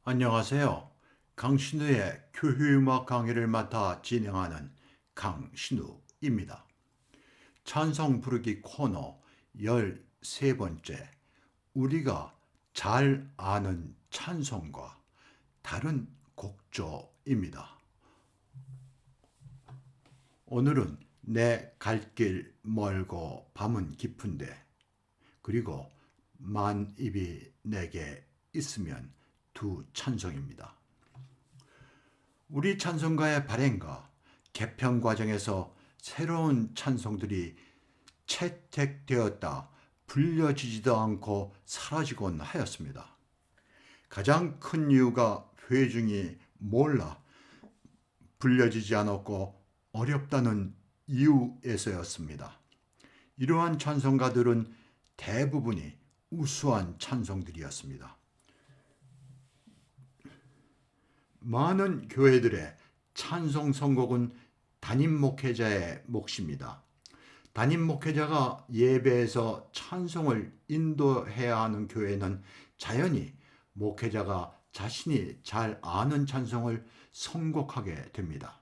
안녕하세요. 강신우의 교회음악 강의를 맡아 진행하는 강신우입니다. 찬송 부르기 코너 13번째, 우리가 잘 아는 찬송과 다른 곡조입니다. 오늘은 내 갈 길 멀고 밤은 깊은데, 그리고 만 입이 내게 있으면 두 찬송입니다. 우리 찬송가의 발행과 개편 과정에서 새로운 찬송들이 채택되었다 불려지지도 않고 사라지곤 하였습니다. 가장 큰 이유가 회중이 몰라 불려지지 않았고 어렵다는 이유에서였습니다. 이러한 찬송가들은 대부분이 우수한 찬송들이었습니다. 많은 교회들의 찬송 선곡은 담임 목회자의 몫입니다. 담임 목회자가 예배에서 찬송을 인도해야 하는 교회는 자연히 목회자가 자신이 잘 아는 찬송을 선곡하게 됩니다.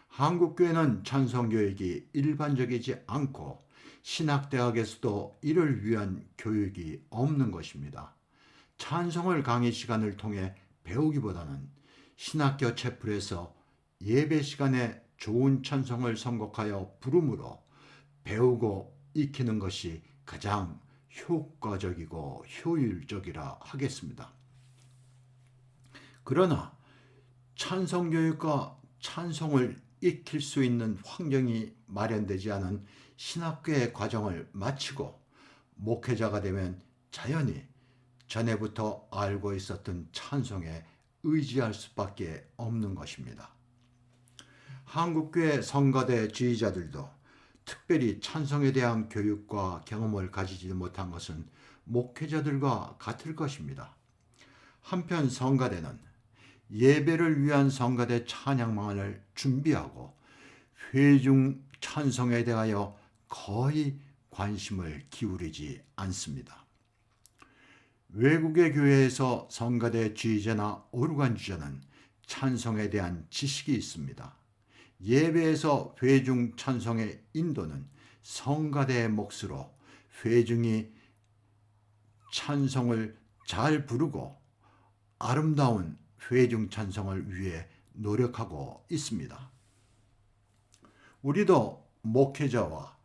한국 교회는 찬송 교육이 일반적이지 않고 신학대학에서도 이를 위한 교육이 없는 것입니다. 찬송을 강의 시간을 통해 배우기보다는 신학교 채플에서 예배 시간에 좋은 찬송을 선곡하여 부름으로 배우고 익히는 것이 가장 효과적이고 효율적이라 하겠습니다. 그러나 찬송 교육과 찬송을 익힐 수 있는 환경이 마련되지 않은 신학교의 과정을 마치고 목회자가 되면 자연히 전에부터 알고 있었던 찬송에 의지할 수밖에 없는 것입니다. 한국교회 성가대 지휘자들도 특별히 찬송에 대한 교육과 경험을 가지지 못한 것은 목회자들과 같을 것입니다. 한편 성가대는 예배를 위한 성가대 찬양만을 준비하고 회중 찬송에 대하여 거의 관심을 기울이지 않습니다. 외국의 교회에서 성가대 지휘자나 오르간 주자는 찬송에 대한 지식이 있습니다. 예배에서 회중 찬송의 인도는 성가대의 몫으로 회중이 찬송을 잘 부르고 아름다운 회중 찬송을 위해 노력하고 있습니다. 우리도 목회자와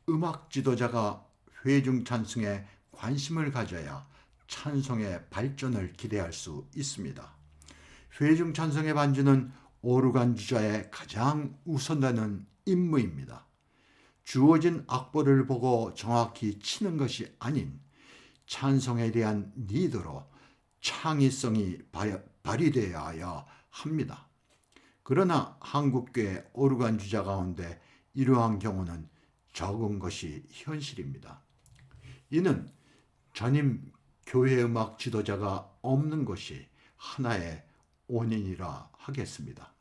음악 지도자가 회중 찬송에 관심을 가져야 찬송의 발전을 기대할 수 있습니다. 회중 찬송의 반주는 오르간 주자의 가장 우선되는 임무입니다. 주어진 악보를 보고 정확히 치는 것이 아닌 찬송에 대한 니드로 창의성이 발휘되어야 합니다. 그러나 한국교회 오르간 주자 가운데 이러한 경우는 적은 것이 현실입니다. 이는 전임 교회음악 지도자가 없는 것이 하나의 원인이라 하겠습니다.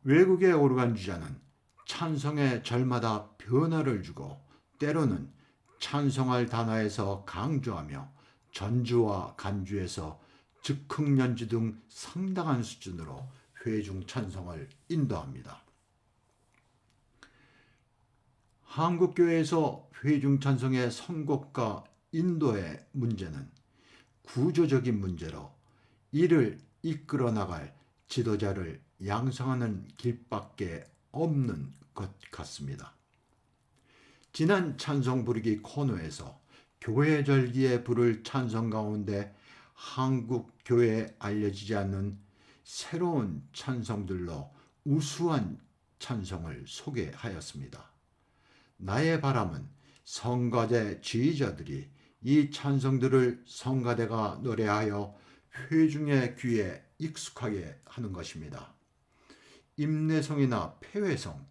외국의 오르간 주자는 찬송의 절마다 변화를 주고 때로는 찬송할 단어에서 강조하며 전주와 간주에서 즉흥 연주 등 상당한 수준으로 회중 찬송을 인도합니다. 한국교회에서 회중 찬송의 선곡과 인도의 문제는 구조적인 문제로 이를 이끌어 나갈 지도자를 양성하는 길밖에 없는 것 같습니다. 지난 찬송 부르기 코너에서 교회 절기에 부를 찬송 가운데 한국 교회에 알려지지 않는 새로운 찬송들로 우수한 찬송을 소개하였습니다. 나의 바람은 성가대 지휘자들이 이 찬송들을 성가대가 노래하여 회중의 귀에 익숙하게 하는 것입니다. 임내성이나 폐회성,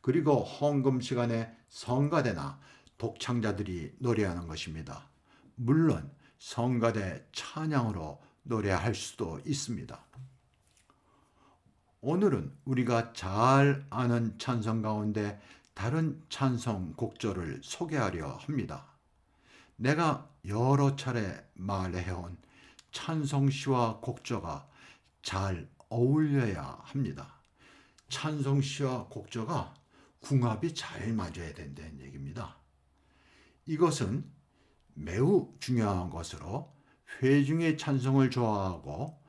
그리고 헌금 시간에 성가대나 독창자들이 노래하는 것입니다. 물론 성가대 찬양으로 노래할 수도 있습니다. 오늘은 우리가 잘 아는 찬송 가운데 다른 찬송 곡조를 소개하려 합니다. 내가 여러 차례 말해온 찬송시와 곡조가 잘 어울려야 합니다. 찬송시와 곡조가 궁합이 잘 맞아야 된다는 얘기입니다. 이것은 매우 중요한 것으로 회중의 찬송을 좋아하고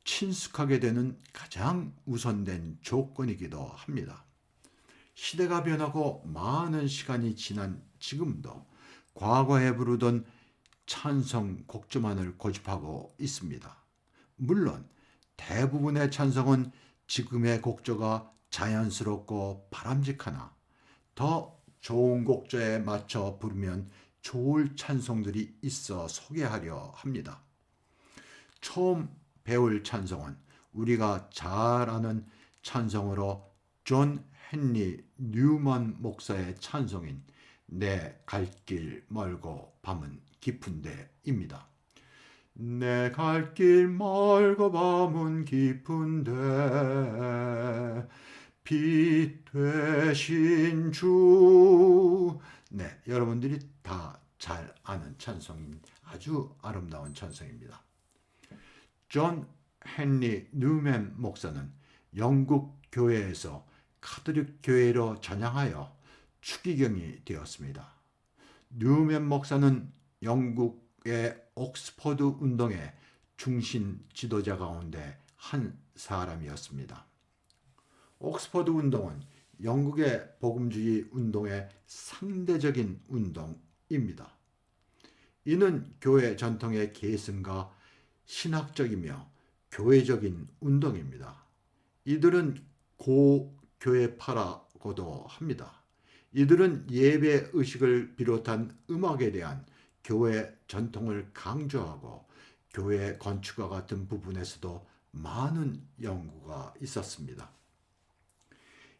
친숙하게 되는 가장 우선된 조건이기도 합니다. 시대가 변하고 많은 시간이 지난 지금도 과거에 부르던 찬송 곡조만을 고집하고 있습니다. 물론 대부분의 찬송은 지금의 곡조가 자연스럽고 바람직하나 더 좋은 곡조에 맞춰 부르면 좋을 찬송들이 있어 소개하려 합니다. 처음 배울 찬송은 우리가 잘 아는 찬송으로 존 헨리 뉴먼 목사의 찬송인 내 갈 길 멀고 밤은 깊은데입니다. 내 갈 길 멀고 밤은 깊은데 빛 되신 주. 네, 여러분들이 다 잘 아는 찬송인 아주 아름다운 찬송입니다. 존 헨리 뉴맨 목사는 영국 교회에서 카톨릭 교회로 전향하여 추기경이 되었습니다. 뉴맨 목사는 영국의 옥스퍼드 운동의 중심 지도자 가운데 한 사람이었습니다. 옥스퍼드 운동은 영국의 복음주의 운동의 상대적인 운동입니다. 이는 교회 전통의 계승과 신학적이며 교회적인 운동입니다. 이들은 고교회파라고도 합니다. 이들은 예배 의식을 비롯한 음악에 대한 교회 전통을 강조하고 교회 건축과 같은 부분에서도 많은 연구가 있었습니다.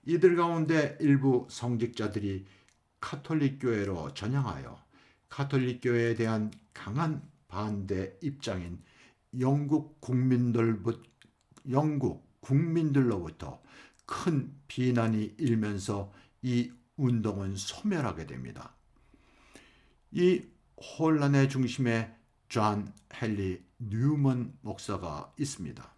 이들 가운데 일부 성직자들이 카톨릭 교회로 전향하여 카톨릭 교회에 대한 강한 반대 입장인 영국 국민들로부터 큰 비난이 일면서 이 운동은 소멸하게 됩니다. 이 혼란의 중심에 존 헨리 뉴먼 목사가 있습니다.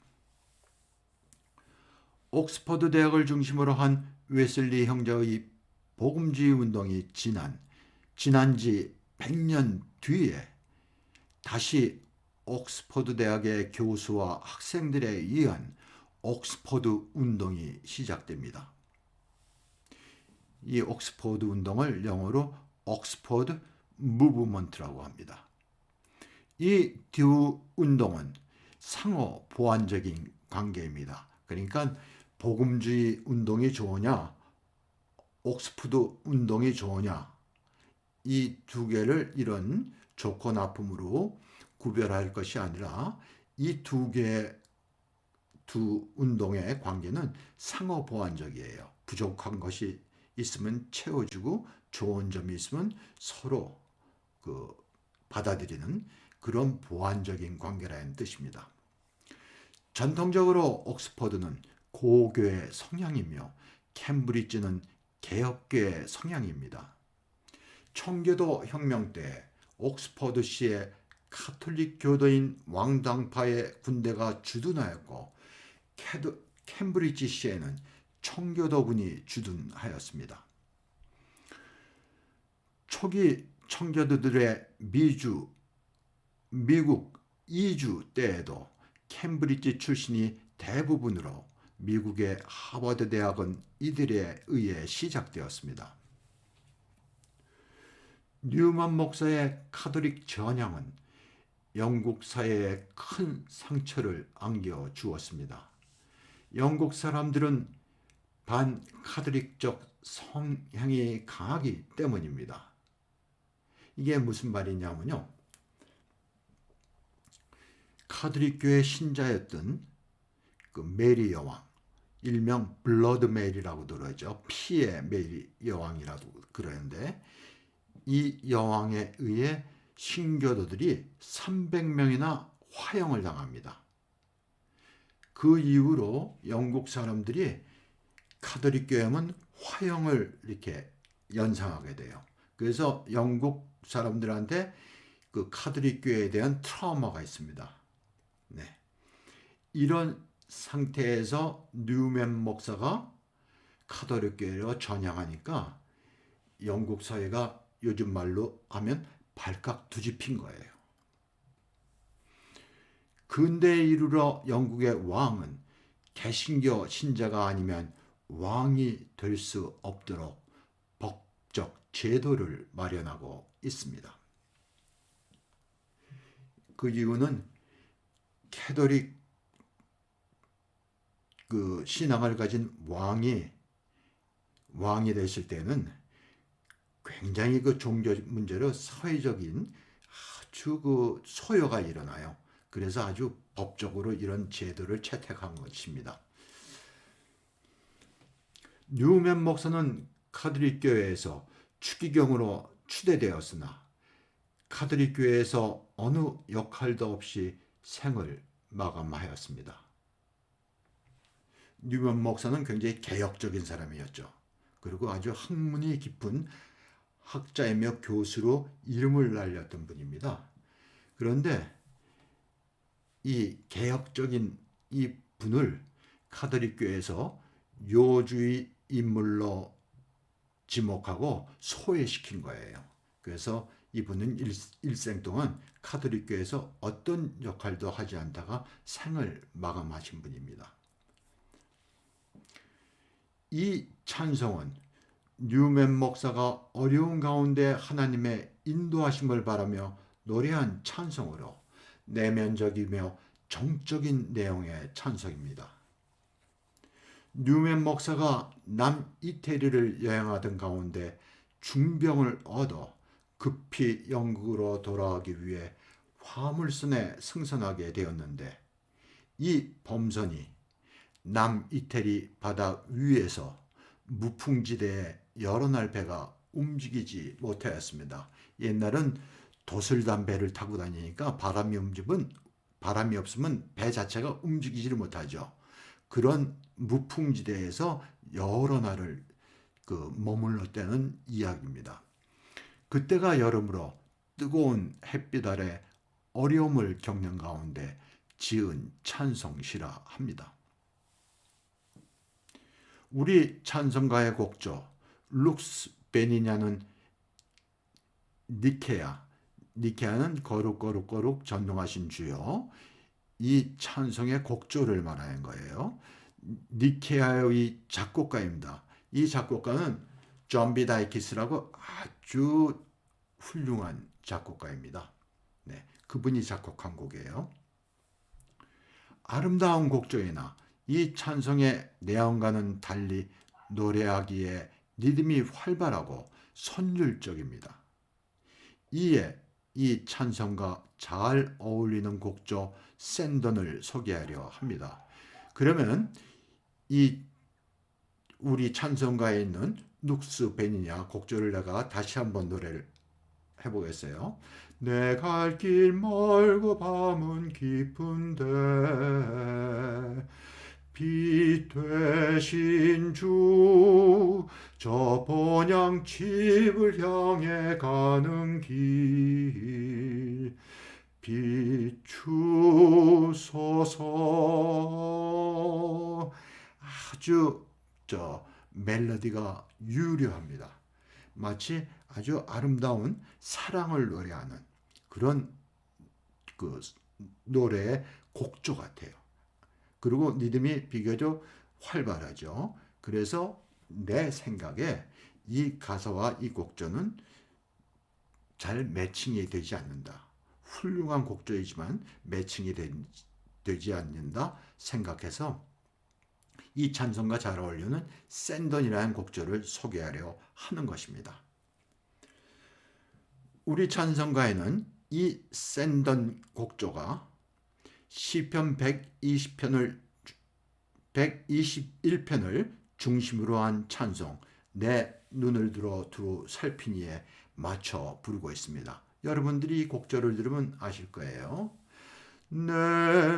옥스퍼드 대학을 중심으로 한 웨슬리 형제의 복음주의 운동이 지난 지 100년 뒤에 다시 옥스퍼드 대학의 교수와 학생들에 의한 옥스퍼드 운동이 시작됩니다. 이 옥스퍼드 운동을 영어로 옥스퍼드 무브먼트라고 합니다. 이 두 운동은 상호 보완적인 관계입니다. 그러니까 복음주의 운동이 좋으냐, 옥스퍼드 운동이 좋으냐, 이 두 개를 이런 좋고 나쁨으로 구별할 것이 아니라 이 두 운동의 관계는 상호 보완적이에요. 부족한 것이 있으면 채워주고 좋은 점이 있으면 서로 받아들이는 그런 보완적인 관계라는 뜻입니다. 전통적으로 옥스퍼드는 고교의 성향이며 캠브리지는 개혁교의 성향입니다. 청교도 혁명 때 옥스퍼드시의 카톨릭 교도인 왕당파의 군대가 주둔하였고 캠브리지시에는 청교도군이 주둔하였습니다. 초기 청교도들의 미국 이주 때에도 캠브리지 출신이 대부분으로 미국의 하버드 대학은 이들에 의해 시작되었습니다. 뉴먼 목사의 카톨릭 전향은 영국 사회에 큰 상처를 안겨 주었습니다. 영국 사람들은 반카톨릭적 성향이 강하기 때문입니다. 이게 무슨 말이냐면요. 카톨릭 교회 신자였던 그 메리 여왕, 일명 블러드 메리라고도 그러죠. 피의 메리 여왕이라고 그러는데 이 여왕에 의해 신교도들이 300명이나 화형을 당합니다. 그 이후로 영국 사람들이 카톨릭 교회는 화형을 이렇게 연상하게 돼요. 그래서 영국 사람들한테 그 카톨릭 교회에 대한 트라우마가 있습니다. 네. 이런 상태에서 뉴맨 목사가 카톨릭 교회로 전향하니까 영국 사회가 요즘 말로 하면 발칵 뒤집힌 거예요. 근대에 이르러 영국의 왕은 개신교 신자가 아니면 왕이 될 수 없도록 법적 제도를 마련하고 있습니다. 그 이유는 캐톨릭 그 신앙을 가진 왕이 됐을 때는 굉장히 그 종교 문제로 사회적인 아주 그 소요가 일어나요. 그래서 아주 법적으로 이런 제도를 채택한 것입니다. 뉴맨 목사는 카톨릭 교회에서 추기경으로 추대되었으나 카톨릭 교회에서 어느 역할도 없이 생을 마감하였습니다. 뉴맨 목사는 굉장히 개혁적인 사람이었죠. 그리고 아주 학문이 깊은 학자이며 교수로 이름을 날렸던 분입니다. 그런데 이 개혁적인 이 분을 카톨릭 교회에서 요주의 인물로 지목하고 소외시킨 거예요. 그래서 이분은 일생 동안 카톨릭 교회에서 어떤 역할도 하지 않다가 생을 마감하신 분입니다. 이 찬송은 뉴맨 목사가 어려운 가운데 하나님의 인도하심을 바라며 노래한 찬송으로 내면적이며 정적인 내용의 찬송입니다. 뉴맨 목사가 남이태리를 여행하던 가운데 중병을 얻어 급히 영국으로 돌아가기 위해 화물선에 승선하게 되었는데 이 범선이 남이태리 바다 위에서 무풍지대에 여러 날 배가 움직이지 못하였습니다. 옛날은 도슬담배를 타고 다니니까 바람이 없으면 배 자체가 움직이지를 못하죠. 그런 무풍지대에서 여러 날을 머물렀다는 이야기입니다. 그때가 여름으로 뜨거운 햇빛 아래 어려움을 겪는 가운데 지은 찬송시라 합니다. 우리 찬송가의 곡조 룩스 베니냐는 니케아는 거룩 전능하신 주여, 이 찬송의 곡조를 말하는 거예요. 니케아의 작곡가입니다. 이 작곡가는 존 비다이키스라고 아주 훌륭한 작곡가입니다. 네, 그분이 작곡한 곡이에요. 아름다운 곡조이나 이 찬송의 내용과는 달리 노래하기에 리듬이 활발하고 선율적입니다. 이에 이 찬송과 잘 어울리는 곡조 샌던을 소개하려 합니다. 그러면 이 우리 찬송가에 있는 눅스 베니냐 곡조를 내가 다시 한번 노래를 해보겠어요. 내 갈 길 멀고 밤은 깊은데 빛 되신 주, 저 본향집을 향해 가는 길 비추소서. 아주 멜로디가 유려합니다. 마치 아주 아름다운 사랑을 노래하는 그런 그 노래의 곡조 같아요. 그리고 리듬이 비교적 활발하죠. 그래서 내 생각에 이 가사와 이 곡조는 잘 매칭이 되지 않는다. 훌륭한 곡조이지만 매칭이 되지 않는다 생각해서 이 찬송과 잘 어울리는 샌던이라는 곡조를 소개하려 하는 것입니다. 우리 찬송가에는 이 샌던 곡조가 시편 121편을 중심으로 한 찬송 내 눈을 들어 두루 살피니에 맞춰 부르고 있습니다. 여러분들이 이 곡조를 들으면 아실 거예요. 내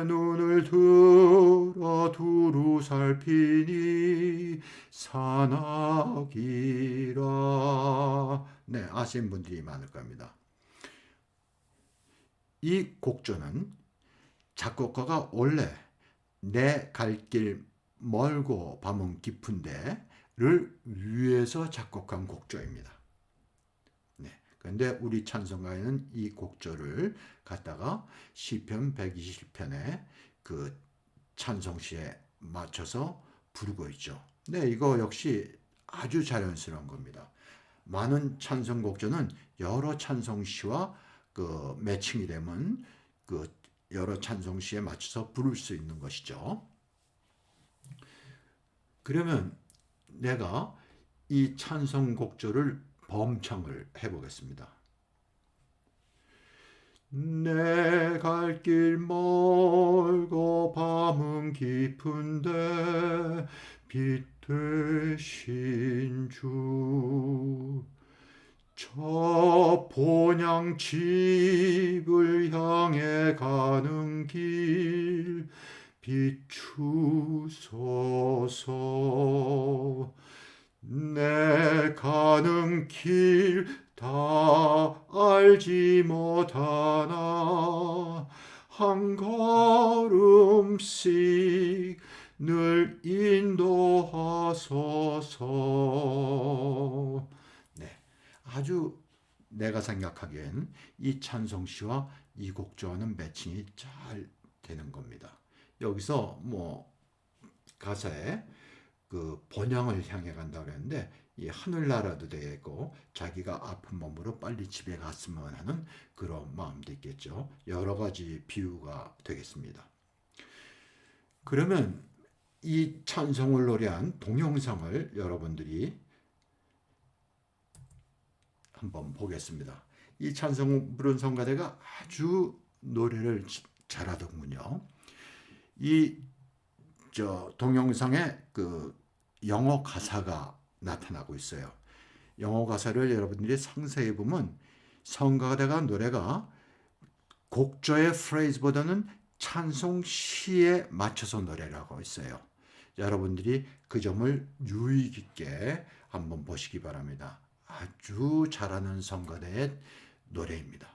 눈을 들어 두루 살피니 산악이라. 네, 아시는 분들이 많을 겁니다. 이 곡조는 작곡가가 원래 내 갈 길 멀고 밤은 깊은데를 위해서 작곡한 곡조입니다. 네. 그런데 우리 찬송가에는 이 곡조를 갖다가 시편 120편에 그 찬송시에 맞춰서 부르고 있죠. 네, 이거 역시 아주 자연스러운 겁니다. 많은 찬송 곡조는 여러 찬송시와 그 매칭이 되면 그 여러 찬송시에 맞춰서 부를 수 있는 것이죠. 그러면 내가 이 찬송 곡조를 범청을 해보겠습니다. 내 갈 길 멀고 밤은 깊은데 빛 되신 주, 저 본향 집을 향해 가는 길 비추소서. 내 가는 길 다 알지 못하나 한 걸음씩 늘 인도하소서. 네, 아주 내가 생각하기엔 이 찬송시와 이 곡조와는 매칭이 잘 되는 겁니다. 여기서 뭐 가사에 그 본향을 향해 간다 그랬는데 이 하늘나라도 되겠고 자기가 아픈 몸으로 빨리 집에 갔으면 하는 그런 마음도 있겠죠. 여러 가지 비유가 되겠습니다. 그러면 이 찬송을 노래한 동영상을 여러분들이 한번 보겠습니다. 이 찬송 부른 성가대가 아주 노래를 잘하더군요. 이 동영상에 그 영어 가사가 나타나고 있어요. 영어 가사를 여러분들이 상세히 보면 성가대가 노래가 곡조의 프레이즈보다는 찬송 시에 맞춰서 노래를 하고 있어요. 여러분들이 그 점을 유의 깊게 한번 보시기 바랍니다. 아주 잘하는 성가대의 노래입니다.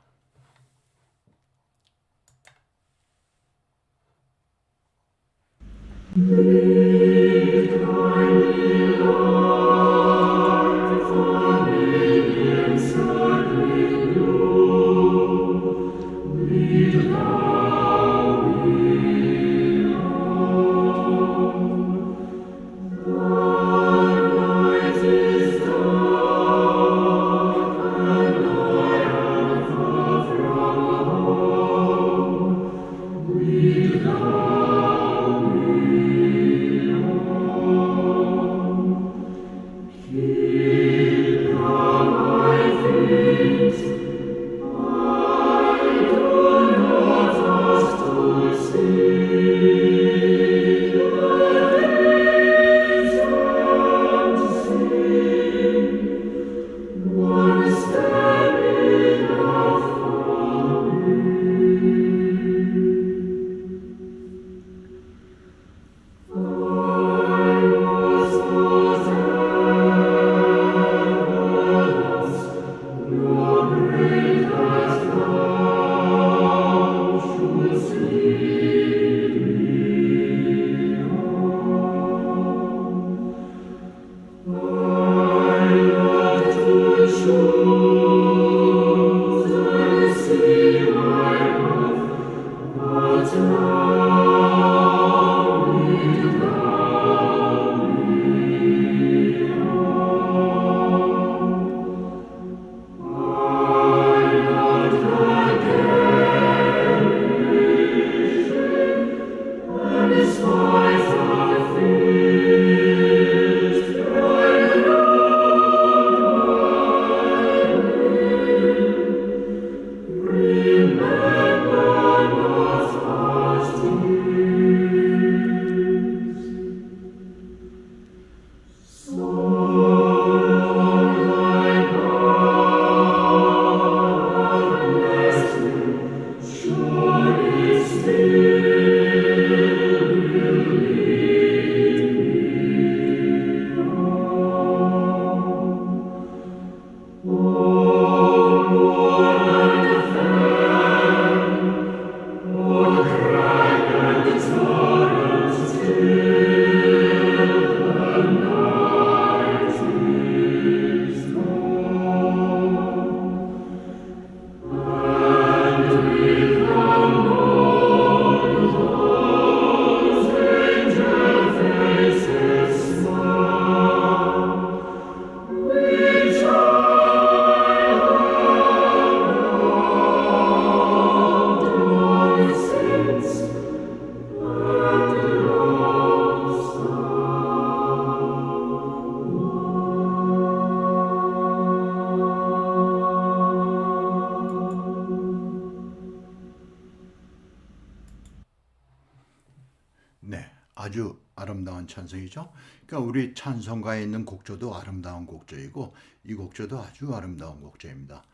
아주 아름다운 찬송이죠. 그러니까 우리 찬송가에 있는 곡조도 아름다운 곡조이고 이 곡조도 아주 아름다운 곡조입니다.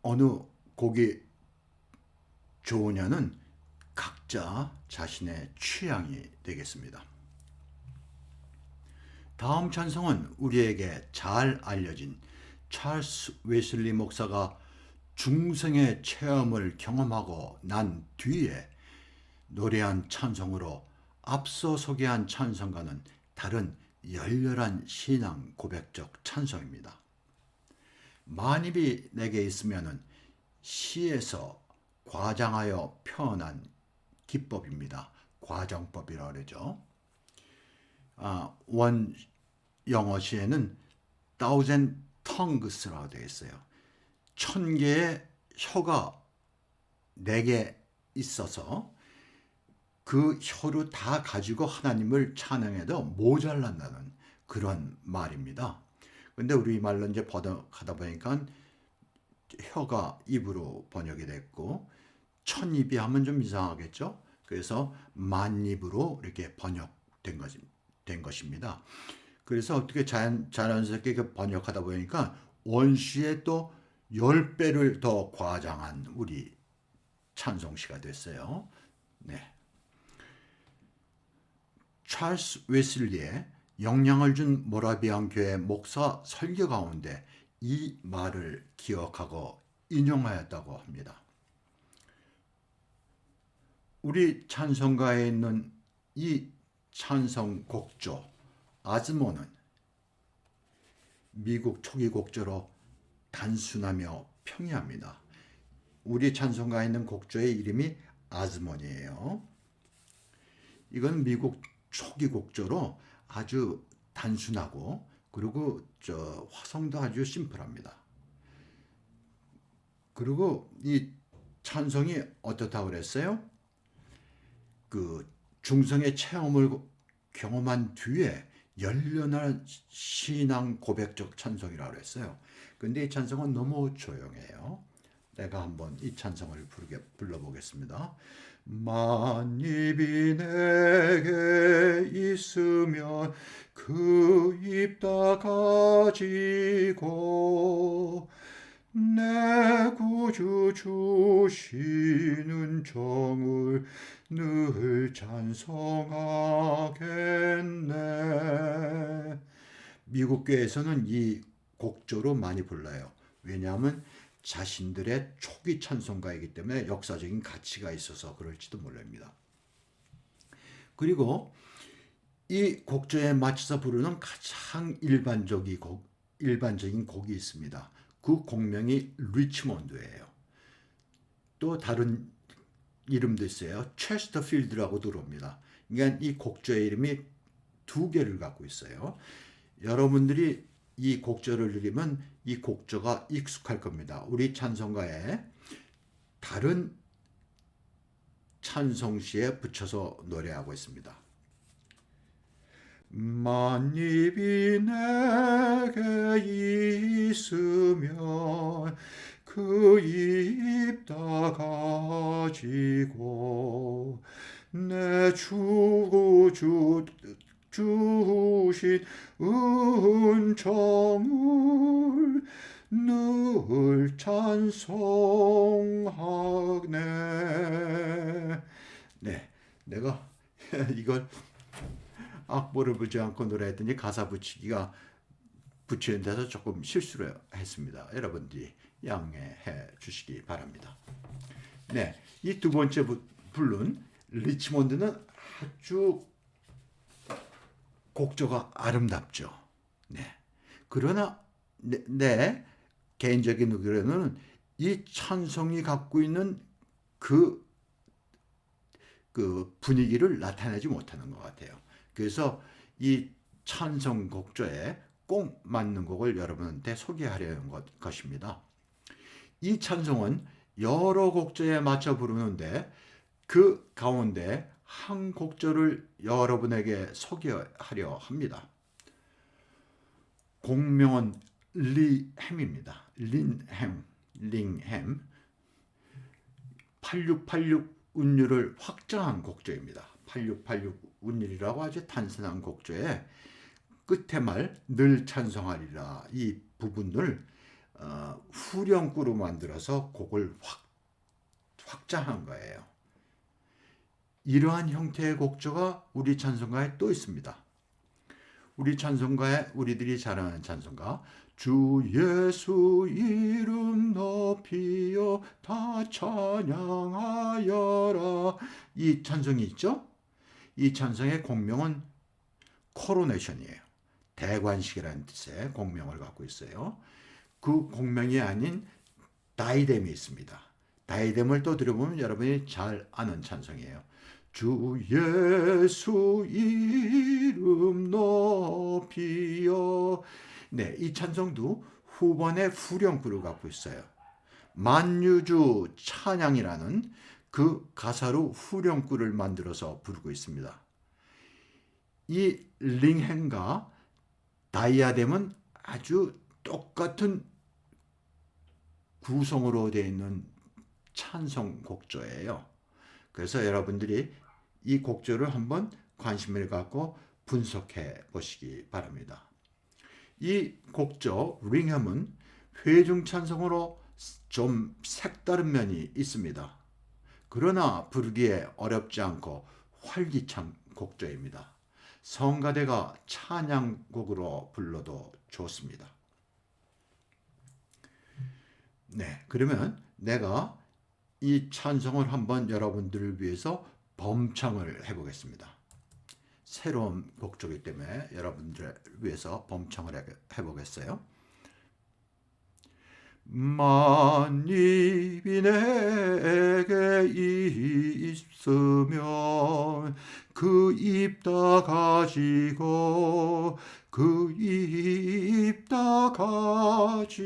어느 곡이 좋으냐는 각자 자신의 취향이 되겠습니다. 다음 찬송은 우리에게 잘 알려진 찰스 웨슬리 목사가 중생의 체험을 경험하고 난 뒤에 노래한 찬송으로 앞서 소개한 찬송가는 다른 열렬한 신앙 고백적 찬송입니다. 만입이 내게 있으면은 시에서 과장하여 표현한 기법입니다. 과정법이라고 그러죠. 원 영어 시에는 thousand tongues라고 되어 있어요. 1000개의 혀가 내게 있어서 그 혀로 다 가지고 하나님을 찬양해도 모자란다는 그런 말입니다. 근데 우리말로 이제 번역하다 보니까 혀가 입으로 번역이 됐고 1000입이 하면 좀 이상하겠죠. 그래서 만입으로 이렇게 번역된 것입니다. 그래서 어떻게 자연스럽게 번역하다 보니까 원시에 또 10배를 더 과장한 우리 찬송시가 됐어요. 네. 찰스 웨슬리의 영향을 준 모라비안 교회 목사 설교 가운데 이 말을 기억하고 인용하였다고 합니다. 우리 찬송가에 있는 이 찬송 곡조 아즈모는 미국 초기 곡조로 단순하며 평이합니다. 우리 찬송가에 있는 곡조의 이름이 아즈몬이에요. 이건 미국 초기 곡조로 아주 단순하고 그리고 화성도 아주 심플합니다. 그리고 이 찬송이 어떻다고 그랬어요? 그 중성의 체험을 경험한 뒤에 열렬한 신앙 고백적 찬송이라고 그랬어요. 근데 이 찬송은 너무 조용해요. 내가 한번 이 찬송을 불러보겠습니다. 만입이 내게 있으면 그 입 다 가지고 내 구주 주시는 정을 늘 찬송하겠네. 미국 교회에서는 이 곡조로 많이 불러요. 왜냐하면 자신들의 초기 찬송가이기 때문에 역사적인 가치가 있어서 그럴지도 모릅니다. 그리고 이 곡조에 맞춰서 부르는 가장 일반적인 곡이 있습니다. 그 곡명이 리치몬드예요. 또 다른 이름도 있어요. 체스터필드라고 들어옵니다. 그러니까 이 곡조의 이름이 두 개를 갖고 있어요. 여러분들이 이 곡조를 들으면 이 곡조가 익숙할 겁니다. 우리 찬송가에 다른 찬송시에 붙여서 노래하고 있습니다. 만입이 내게 있으면 그 입 다 가지고 내 주신 은총을 늘 찬송하네. 네, 내가 이걸 악보를 보지 않고 노래했더니 가사 붙이는 데서 조금 실수를 했습니다. 여러분들이 양해해 주시기 바랍니다. 네, 이 두 번째 부른 리치몬드는 아주 곡조가 아름답죠. 네. 그러나 내 개인적인 의견은 이 찬송이 갖고 있는 그 분위기를 나타내지 못하는 것 같아요. 그래서 이 찬송 곡조에 꼭 맞는 곡을 여러분한테 소개하려는 것입니다. 이 찬송은 여러 곡조에 맞춰 부르는데 그 가운데 한 곡조를 여러분에게 소개하려 합니다. 곡명은 리햄입니다. 링햄. 8686 운율을 확장한 곡조입니다. 8686 운일이라고 아주 단순한 곡조에 끝에 말 늘 찬송하리라 이 부분을 후렴구로 만들어서 곡을 확장한 거예요. 이러한 형태의 곡조가 우리 찬송가에 또 있습니다. 우리 찬송가에 우리들이 잘 아는 찬송가 주 예수 이름 높이여 다 찬양하여라 이 찬송이 있죠? 이 찬송의 공명은 코로네이션이에요. 대관식이라는 뜻의 공명을 갖고 있어요. 그 공명이 아닌 다이뎀이 있습니다. 다이뎀을 또 들어보면 여러분이 잘 아는 찬송이에요. 주 예수 이름 높이여. 네, 이 찬송도 후반에 후렴구를 갖고 있어요. 만유주 찬양이라는 그 가사로 후렴구를 만들어서 부르고 있습니다. 이 링헨과 다이아뎀은 아주 똑같은 구성으로 되어 있는 찬송 곡조예요. 그래서 여러분들이 이 곡조를 한번 관심을 갖고 분석해 보시기 바랍니다. 이 곡조 링햄은 회중 찬송으로 좀 색다른 면이 있습니다. 그러나 부르기에 어렵지 않고 활기찬 곡조입니다. 성가대가 찬양곡으로 불러도 좋습니다. 네, 그러면 내가 이 찬송을 한번 여러분들을 위해서 범창을 해보겠습니다. 새로운 곡조이기 때문에 여러분들을 위해서 범창을 해보겠어요. 만입이 내게 있으면 그 입 다 가지고 그 입 다 가지고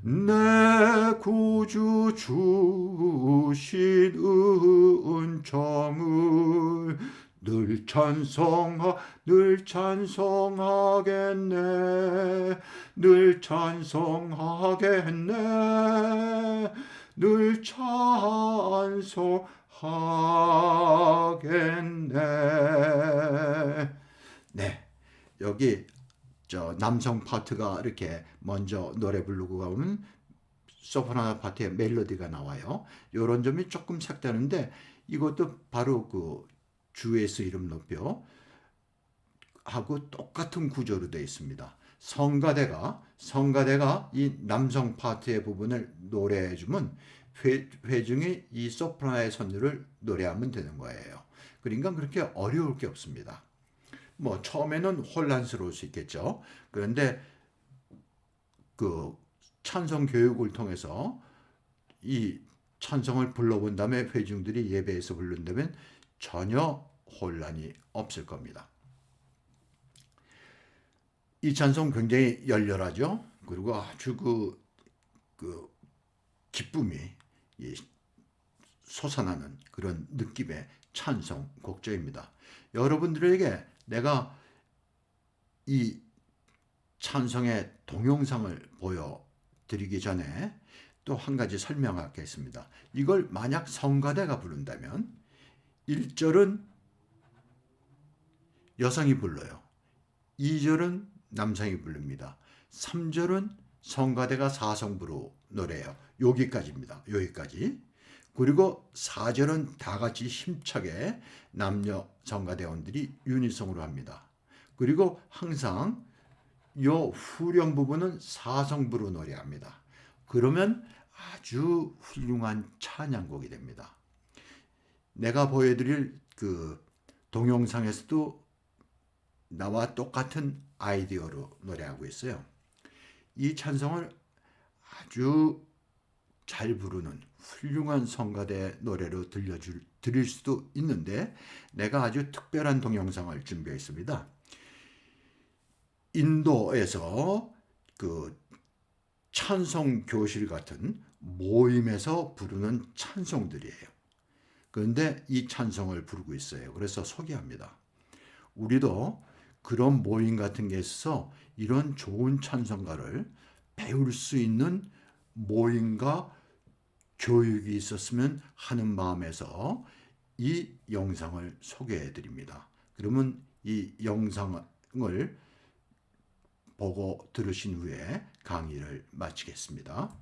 내 구주 주신 은총을 늘 찬송하겠네 늘 찬송하겠네 늘 찬송하겠네. 네, 여기 남성 파트가 이렇게 먼저 노래 부르고 가면 소프라노 파트의 멜로디가 나와요. 이런 점이 조금 색다른데 이것도 바로 그 주 예수 이름 높여 하고 똑같은 구조로 되어 있습니다. 성가대가 이 남성 파트의 부분을 노래해 주면 회중이 이 소프라노의 선율을 노래하면 되는 거예요. 그러니까 그렇게 어려울 게 없습니다. 뭐 처음에는 혼란스러울 수 있겠죠. 그런데 그 찬송 교육을 통해서 이 찬송을 불러본 다음에 회중들이 예배에서 부른다면 전혀 혼란이 없을 겁니다. 이 찬송 굉장히 열렬하죠. 그리고 아주 그 기쁨이 솟아나는 그런 느낌의 찬송 곡조입니다. 여러분들에게 내가 이 찬송의 동영상을 보여드리기 전에 또 한 가지 설명하겠습니다. 이걸 만약 성가대가 부른다면 1절은 여성이 불러요. 2절은 남성이 부릅니다. 3절은 성가대가 사성부로 노래해요. 여기까지입니다. 여기까지. 그리고 4절은 다 같이 힘차게 남녀 성가대원들이 유니송으로 합니다. 그리고 항상 요 후렴 부분은 사성부로 노래합니다. 그러면 아주 훌륭한 찬양곡이 됩니다. 내가 보여드릴 그 동영상에서도 나와 똑같은 아이디어로 노래하고 있어요. 이 찬송을 아주 잘 부르는 훌륭한 성가대 노래로 드릴 수도 있는데 내가 아주 특별한 동영상을 준비했습니다. 인도에서 그 찬송 교실 같은 모임에서 부르는 찬송들이에요. 그런데 이 찬송을 부르고 있어요. 그래서 소개합니다. 우리도 그런 모임 같은 게 있어서 이런 좋은 찬송가를 배울 수 있는 모임과 교육이 있었으면 하는 마음에서 이 영상을 소개해 드립니다. 그러면 이 영상을 보고 들으신 후에 강의를 마치겠습니다.